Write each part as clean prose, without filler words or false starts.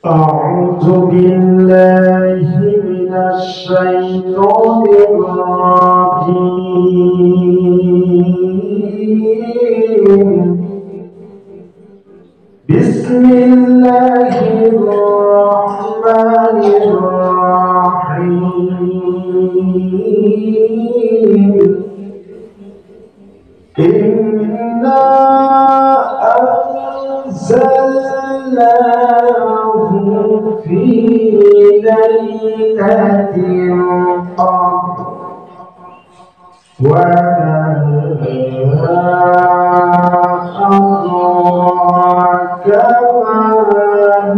أعوذ بالله من الشيطان الرجيم. بسم الله الرحمن الرحيم. إنا أنزلناه في ليلة القدر وما أدراك ما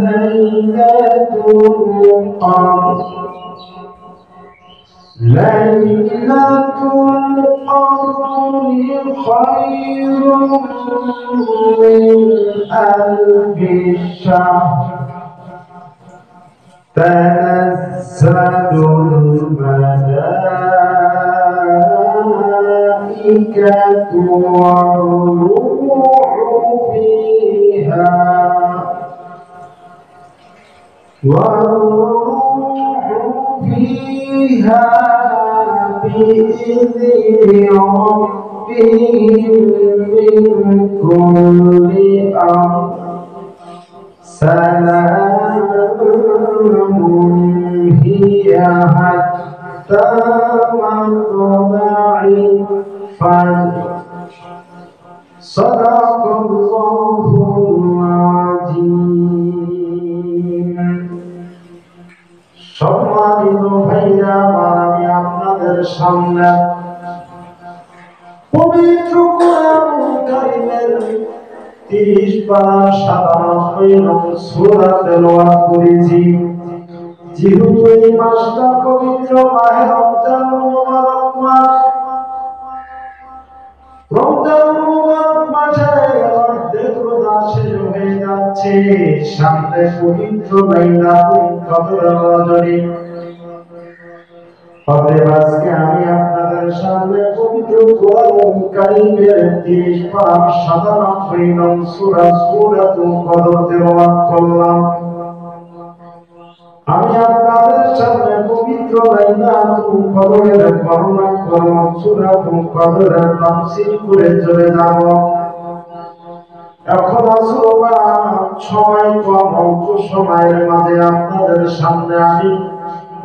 ليلة القدر. ليلة القدر خير من ألف شهر. تنزل الملائكة والروح فيها بإذن ربهم من كل أمر. سلام هي حتى مطلع الفجر. صدق الله العظيم. সম্মানিত ভাইরা, আমি আপনাদের সামনে পবিত্র কোরআন কারীমের 30 পারা 97 নং সূরা তেলাওয়াত করেছি। যেহেতু এই মাসটা পবিত্র মাহে রমজান মুবারক মাস, রমজান মুবারক মাসে অর্ধেক রোজা শেষ হয়ে যাচ্ছে। সামনে পবিত্র লাইলাতুল কদরের রজনী। অতএব আজকে আমি আপনাদের সামনে পবিত্র কোরআন কারীমের 30 পারা 97 নং সূরাতুল কদর তেলাওয়াত করলাম। আমি আপনাদের সামনে পবিত্র লাইলাতুল কদরের বর্ণনা করব, সূরাতুল কদরের তাফসীর করে চলে যাব। এখন আসলে সময় কম, অল্প সময়ের মাঝে আপনাদের সামনে আমি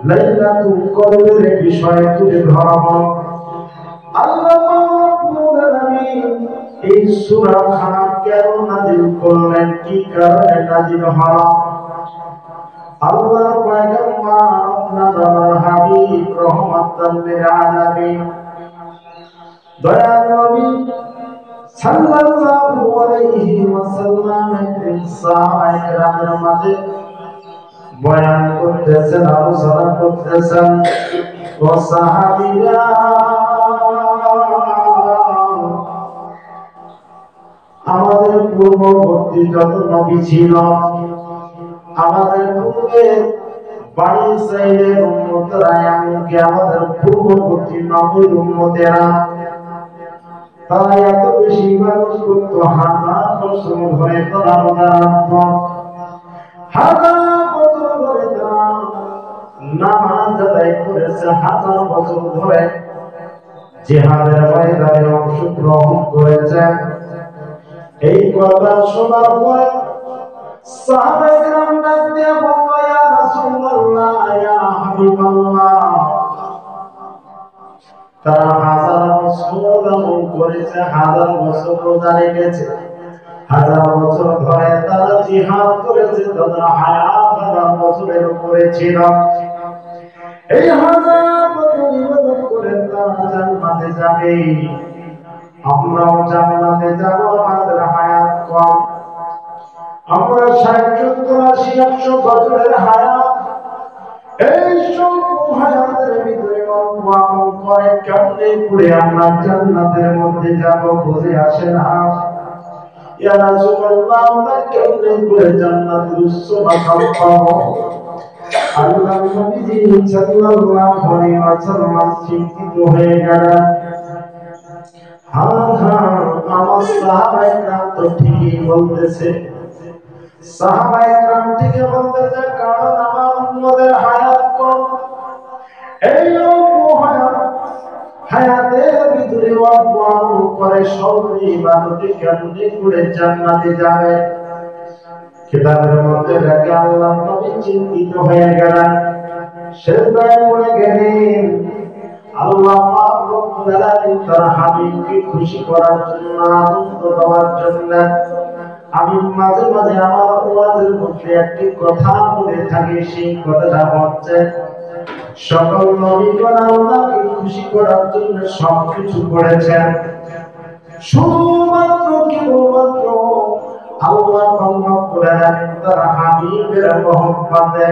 লাইলাতুল কদরের বিষয় তুলে ধরব। আল্লাহ রাব্বুল আলামিন এই সূরা খানা কেন নাযিল করলেন, কি কারণে নাযিল হলো? আল্লাহর পয়গম্বর আপনার হাবিব রহমাতাল লিল আলামিন দয়াল নবী সাল্লাল্লাহু আলাইহি ওয়াসাল্লাম একদিন সাহাবায়ে কেরামের মাঝে বয়ান করতেছেন, আলোচনা করতেছেন। ও সাহাবীরা, আমাদের পূর্ববর্তী যত নবী ছিল, আমাদের পূর্বে বানি ইসরাঈলের উম্মতরা, এমনকি আমাদের পূর্ববর্তী নবীর উম্মতেরা, তারা এত বেশি ইবাদত করত, 1000 বছর ধরে তারা রোজা রাখত, 1000 বছর ধরে তারা নামাজ আদায় করেছে, 1000 বছর ধরে জিহাদের ময়দানে অংশগ্রহণ করেছে। এই কথা শোনার পর সাহাবায়ে কেরাম ডাক দিয়ে বলল, ইয়া রাসূলুল্লাহ, ইয়া হাবিবাল্লাহ, তারা 1000 বছর আমল করেছে, 1000 বছর রোজা রেখেছে, 1000 বছর ধরে তারা জিহাদ করেছে, তাদের হায়াত 1000 বছরের উপরে ছিল। এই 1000 বছর ইবাদত করে তারা জান্নাতে যাবে। আমরাও জান্নাতে যাব, আমাদের হায়াত কম, আমরা 60, 70, 80, 100 বছরের হায়াত। এই সব হায়াতের ভিতরে অল্প আমল করে কেমনে করে আমরা জান্নাতের মধ্যে যাব, বুঝে আসে না। ইয়া রাসূলুল্লাহ, আমরা কেমনে করে জান্নাতের উচ্চ মাকাম পাবো? আল্লাহর নবী সাল্লাল্লাহু আলাইহি ওয়াসাল্লাম চিন্তিত হয়ে গেলেন। আমার সাহাবায়ে কেরাম তো ঠিকই বলতেছে, সাহাবায়ে কেরাম থেকে বলতেছে কারণ আমার উম্মতের হায়াত কম, এই হায়াত হায়াতের ভিতরে অল্প আমল করে সব ইবাদতে কেমনে করে জান্নাতে যাবে। কিতাবের মধ্যে লেখা আল্লাহ নবী চিন্তিত হয়ে গেলেন, সেজদায় পড়ে গেলেন। আল্লাহ পাক রব্বুল আলামিন তার হাবিবকে খুশি করার জন্য, আনন্দ দেওয়ার জন্য আমি মাঝে মাঝে আমার ওয়াজের মধ্যে একটি কথা বলে থাকি, সেই কথাটা হচ্ছে সকল নবীগণ আল্লাহকে খুশি করার জন্য সবকিছু করেছেন, শুধুমাত্র কেবলমাত্র আল্লাহ রব্বুল আলামিন তার হাবিবের মহব্বতে,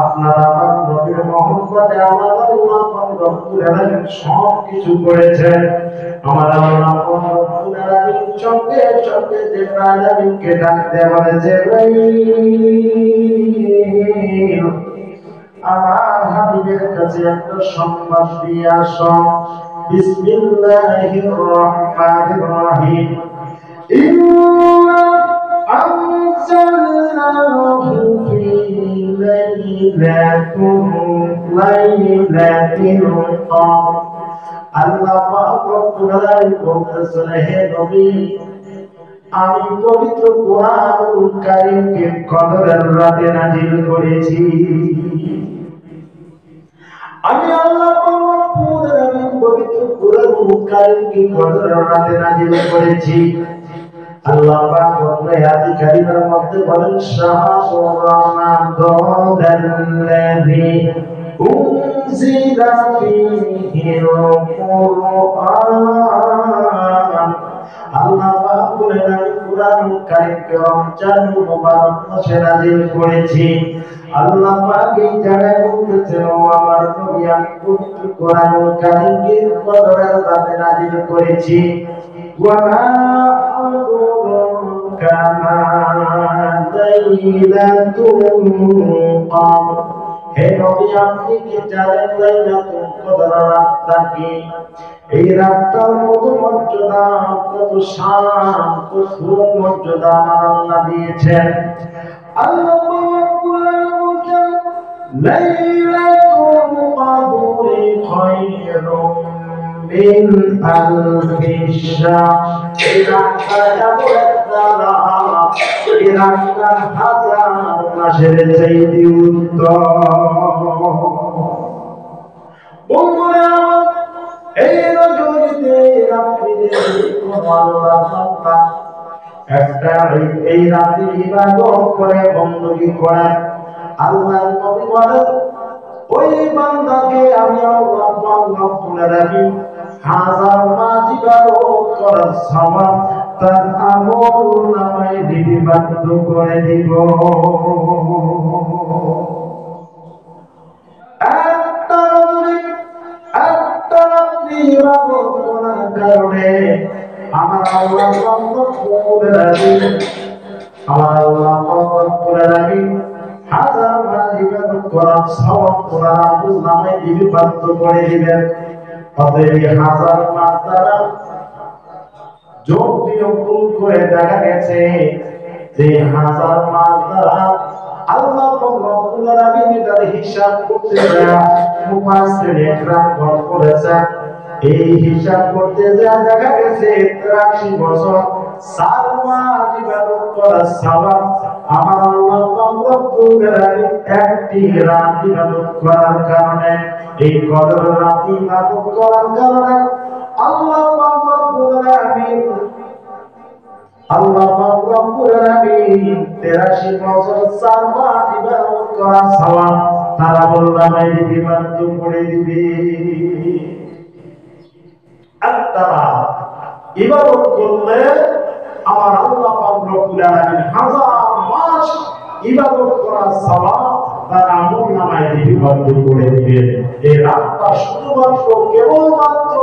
আপনার আমার নবীর মহব্বতে আমার আল্লাহ রব্বুল আলামিন সবকিছু করেছেন। আমার আল্লাহ রব্বুল আলামিন সঙ্গে সঙ্গে জিবরাইল আমিনকে ডাক দেয়া বলে, জিবরাইল আমার হাবিবের কাছে একটা সংবাদ দিয়ে আসো। বিসমিল্লাহির রহমানির রহিম। ইন্না আনজালনাহু ফি লাইলাতিল কদর। আল্লাহ পাক রব্বুল আলামিন বলতেছেন, হে নবী, আমি পবিত্র কোরআনুল কারীমকে কদরের রাতে নাযিল করেছি। আমি আল্লাহ রব্বুল আলামিন পবিত্র কোরআনুল কারীমকে কদরের রাতে নাযিল করেছি। আল্লাহ পাক আয়াতে কারিমার মধ্যে বলেন, শাহরুর রমাদানাল্লাযী উনজিলা ফীহিল কুরআন। আল্লাহ পাক বলেন, আমি কোরআনুল কারীমকে রমজান মুবারক মাসে নাযিল করেছি। আল্লাহ পাক এই জায়গায় বলতেছেন, ও আমার নবী, আমি পবিত্র কোরআনুল কারীমকে কদরের রাতে নাযিল করেছি। ওয়া মা আদরাকা মা লাইলাতুল কদর। হে নবী, আপনি কি জানেন লাইলাতুল কদর রাতটা কি? এই রাতটার কত মর্যাদা, কত শান, কত মর্যাদা আমার আল্লাহ দিয়েছেন। আল্লাহ বলেন, লাইলাতুল কদরি খায়রুম মিন আলফি শাহর। এই রাতটা এমন একটা রাত, এই রাতটা হাজার মাসের চাইতে উত্তম। বন্ধুরা, এই রজনীতে রাত্রিতে আল্লাহ বান্দা একটা এই রাতে ইবাদত করে, বندگی করে। আল্লাহর নবী বলেন, ওই বান্দাকে আমি আল্লাহ রব্বুল আলামিন হাজার মাস ইবাদত করার সওয়াব তার আমলনামায় লিপিবদ্ধ করে দিব। একটা রাত্রি ইবাদত করার কারণে আমার আল্লাহ রব্বুল আলামিন হাজার মাস ইবাদত করার সওয়াব করার আমলনামায় লিপিবদ্ধ করে দিবেন। অতএব হাজার মাস দ্বারা যোগ বিয়োগ করে দেখা গেছে যে হাজার মাস দ্বারা আল্লাহ রব্বুল আলামিন এর হিসাব করতে যায় মুফাসসির ইকরাম করেছেন। এই হিসাব করতে যা দেখা গেছে 83 বছর 4 মাস ইবাদত করার সওয়াব আমার আল্লাহ রব্বুল আলামিন একটি রাত ইবাদত করার কারণে, এই কদর রাত ইবাদত করার কারণে আল্লাহ রব্বুল আলামিন 83 বছর 4 মাস ইবাদত করার সওয়াব তারা আমলনামায় লিপিবদ্ধ করে দিবে। আপনারা ইবাদত করলে আমার আল্লাহ রব্বুল আলামিন হাজার মাস ইবাদত করার সওয়াব তার আমলনামায় লিপিবদ্ধ করে দিবেন। এই রাতটা শুধুমাত্র কেবলমাত্র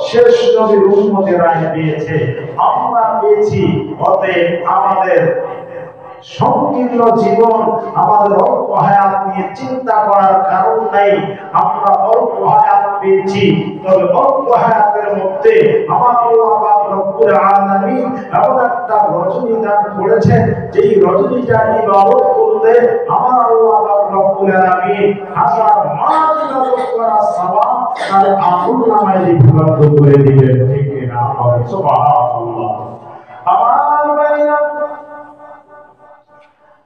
শেষ নবীর উম্মতেরা পেয়েছে, আমরা পেয়েছি। অতএব আমাদের সংকীর্ণ জীবন, আমাদের অল্প হায়াত নিয়ে চিন্তা করার কারণ নাই। আমরা অল্প হায়াত পেয়েছি, তবে অল্প হায়াতের মধ্যে আমার আল্লাহ পাক রব্বুল আলামিন এমন একটা রজনী দান করেছেন, যেই রজনীটা ইবাদত করলে আমার আল্লাহ পাক রব্বুল আলামিন হাজার মাস ইবাদত করার সওয়াব তার আমলনামায় লিপিবদ্ধ করে দিবেন। ঠিক না? সুবহানাল্লাহ। আমার ভাইরা,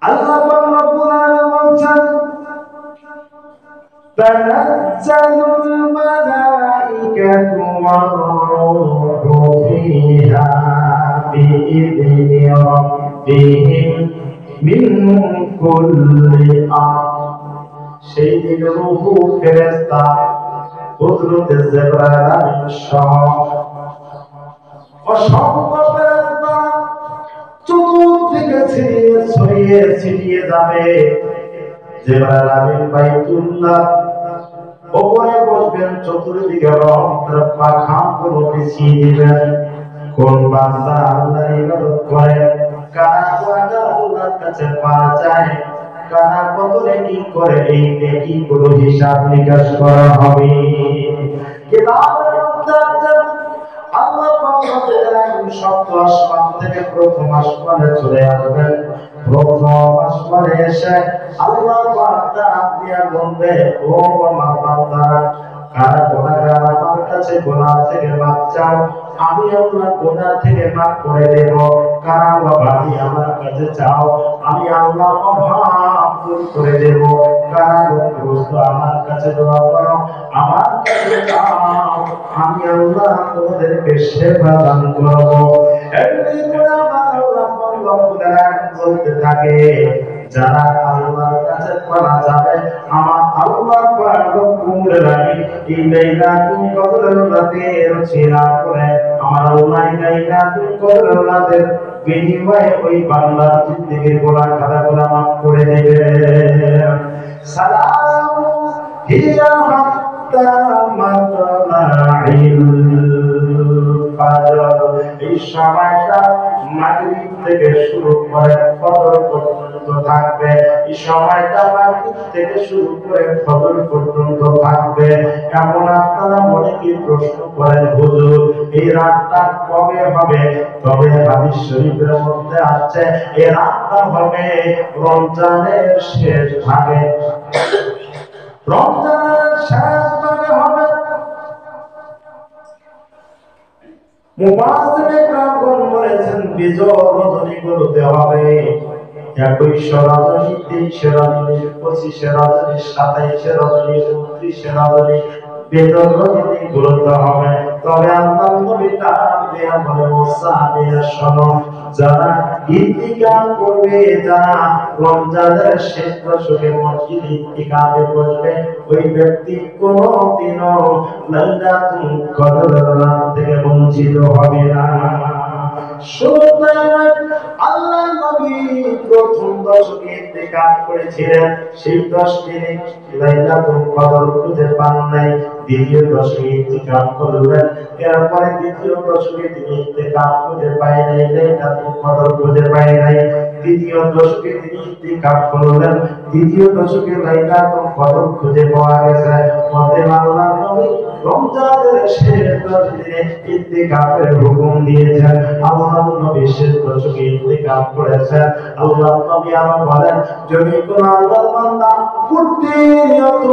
আল্লাহ পাক রব্বুল আলামিন বলেন তানাজ্জালুল মালাইকাতু ওয়ার রূহু ফিহা বিইذনি রাব্বিহিম মিন কুল্লি আমর। সেই দিন রূহ ফেরেশতা হযরত জিবরাইল আলাইহিস সালাম অসংখ্য ফেরেশতা চতুর্দিকে ছড়িয়ে ছিটিয়ে যাবে। জিবরাইল আমিন বাইতুল্লাহ ওপরে বসবেন, চতুর্দিকে রহমতের পাখাগুলো বিছিয়ে দিবেন। কোন বান্দা আল্লাহর ইবাদত করে, কারা গোয়াঙ্গা আল্লাহর কাছে পাওয়া যায়, কারা কত নেকি করে, এই নেকিগুলো হিসাব নিকাশ করা হবে। কিতাবের মধ্যে আছে আল্লাহ পাক রব্বুল আলামিন সপ্ত আসমান থেকে প্রথম আসমানে চলে আসবেন। প্রথম আসমানে এসে আল্লাহ পাক ডাক দিয়া বলবে, ও আমার বান্দারা, কারা গুনাহগার আমার কাছে গুনাহ থেকে মাপ চাও, আমি আল্লাহ গুনাহ থেকে মাপ করে দেব। কারা অভাবী আমার কাছে চাও, আমি আল্লাহ অভাব দূর করে দেব। কারা রোগগ্রস্ত আমার কাছে দোয়া করো, আমার কাছে চাও, আমি আল্লাহ তোমাদেরকে সেবা দান করব। এমনি করে আমার আল্লাহ বলতে থাকে, যারা আল্লাহর কাছে পাওয়া যাবে, আমার আল্লাহ পাক রব্বুল আলামিন এই লাইলাতুল কদরের রাতের চিন্তা করে আমার আল্লাহ এই লাইলাতুল কদরের রাতের বিনিময়ে ওই বান্দার জিন্দেগির গুনাহ খাতাগুলো মাফ করে দেবে। সালামু হিয়া হাত্তা মাতলাইল ফাজর। এই সময়টা মাগরিব থেকে শুরু করে ফজর পর্যন্ত থাকবে। এই সময়টা মাগরিব থেকে শুরু করে ফজর পর্যন্ত থাকবে। এমন আপনারা অনেকে প্রশ্ন করেন, হুজুর এই রাতটা কবে হবে? তবে হাদিস শরীফের মধ্যে আছে এই রাতটা হবে রমজানের শেষ ভাগে। রমজানের শেষ ভাগে হবে। মুফাসসিরিনে কেরাম বলেছেন বিজয় রজনীগুলোতে হবে 21 রজনী, 23 রজনী, 25 রজনী, 27 রজনী, 29 রজনী, বিজয় রজনীগুলোতে হবে। তবে আল্লাহ নবী ডাক দিয়া বলে, ও সাহাবীরা শোনো, যারা ইতিকাফ করবে, যারা রমজানের শেষ দশকে মসজিদে ইতিকাফে বসবে, ওই ব্যক্তি কোনদিনও লাইলাতুল কদরের রাত থেকে বঞ্চিত হবে না। আল্লাহ নবী প্রথম দশকে ইতিকাফ করেছিলেন, সেই 10 দিনে লাইলাতুল কদর খুঁজে পান নাই। দ্বিতীয় দশকে ইতিকাফ করলেন, এরপরে দ্বিতীয় দশকে তিনি ইতিকাফ খুঁজে পায় নাই, লাইলাতুল কদর খুঁজে পায় নাই। তৃতীয় দশকে তিনি ইতিকাফ করলেন, তৃতীয় দশকে লাইলাতুল কদর খুঁজে পাওয়া গেছে। অতএব আল্লাহ নবী রমজানের শেষ 10 দিনে ইতিকাফের হুকুম দিয়েছেন। আল্লাহ নবী শেষ দশকে ইতিকাফ করেছেন। আল্লাহ নবী আরো বলেন, যদি কোন আল্লাহর বান্দা প্রতিনিয়ত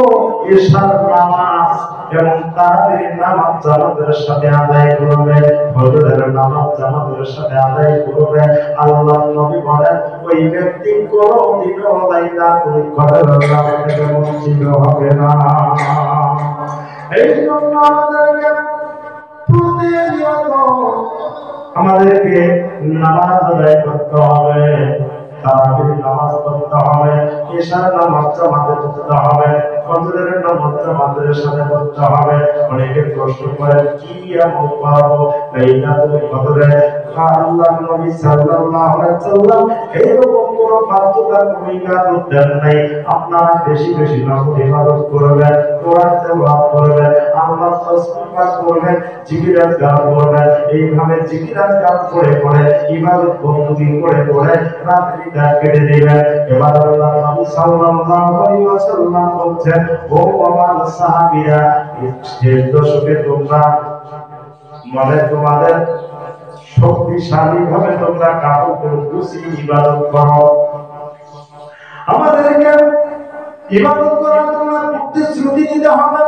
ইশার নামাজ এবং তারাবির নামাজ জামাতের সাথে আদায় করবে, ফজরের নামাজ জামাতের সাথে আদায় করবে, আল্লাহ নবী বলেন ওই ব্যক্তি কোনদিনও লাইলাতুল কদরের রাত থেকে বঞ্চিত হবে না। এই জন্য আমাদেরকে নামাজ আদায় করতে হবে, তারাবির নামাজ পড়তে হবে, ইশার নামাজ জামাতে পড়তে হবে, ফজরের নামাজ জামাতের সাথে পড়তে হবে। অনেকে প্রশ্ন করেন, কি এমন পাবো লাইলাতুল কদরে? আল্লাহর নবী সাল্লাল্লাহু আলাইহি ওয়াসাল্লাম এরকম কোন কোনো বাধ্যতা কোনো ইবাদত দেন নাই। আপনারা বেশি বেশি নফল ইবাদত করবেন, কোরআন তেলাওয়াত করবেন, আল্লাহর তাসবিহ পাঠ করবেন, জিকির আজকার করবেন। এইভাবে জিকির আজকার করে করে ইবাদত বন্দেগী করে করে রাত্রিটা কেটে দিবেন। এবার আল্লাহর নবী সাল্লাল্লাহু আলাইহি ওয়াসাল্লাম বলছেন, ও আমার সাহাবীরা, শেষ দশকে তোমরা মানে তোমাদের শক্তিশালী ভাবে তোমরা কাপড় গুছিয়ে ইবাদত করো। আমাদেরকে ইবাদত করার জন্য প্রতিশ্রুতি দিতে হবে,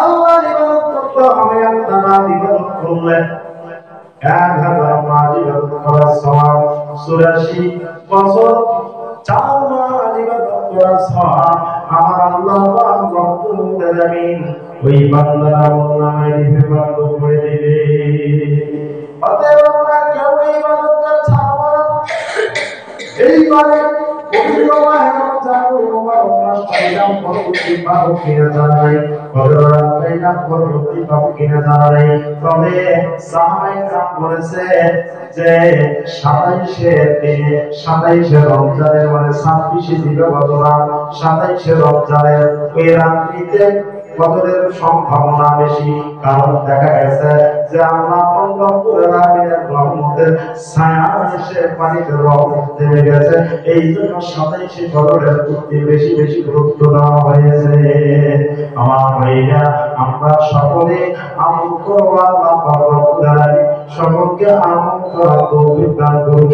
আল্লাহর ইবাদত করতে হবে। আপনারা ইবাদত করলে 1000 মাস ইবাদত করার সওয়াব, 84 বছর 4 মাস ইবাদত করার সওয়াব আমার আল্লাহ পাক রব্বুল আলামিন ওই বান্দার আমলনামায় লিখে বন্ধ করে দিবে। অতএব আমরা কেউ ইবাদতটা ছাড়ব না। এইবারে পবিত্র মাহে রমজানুল মুবারক মাস পাইলাম, পরবর্তী পাবো কিনা জানা নাই, কদরাত পাইলাম, পরবর্তী পাবো কিনা জানা নাই। তবে সাহাবায়ে কেরাম বলেছে যে 27 রমজানের মানে 26 দিবাগত রাত, 27 রমজানের ওই রাত্রিতে কদরের সম্ভাবনা বেশি। কারণ দেখা গেছে যে আল্লাহ রব্বুল আলামিনের রহমতের ছায়া এসে পানিতে রহমত নেমে গেছে। এই জন্য 27 কদরের প্রতি বেশি বেশি গুরুত্ব দেওয়া হয়েছে। আমার ভাইরা, আমরা সকলে আমল করব, আল্লাহ রব্বুল আলামিন সকলকে আমল করার তৌফিক দান করুন।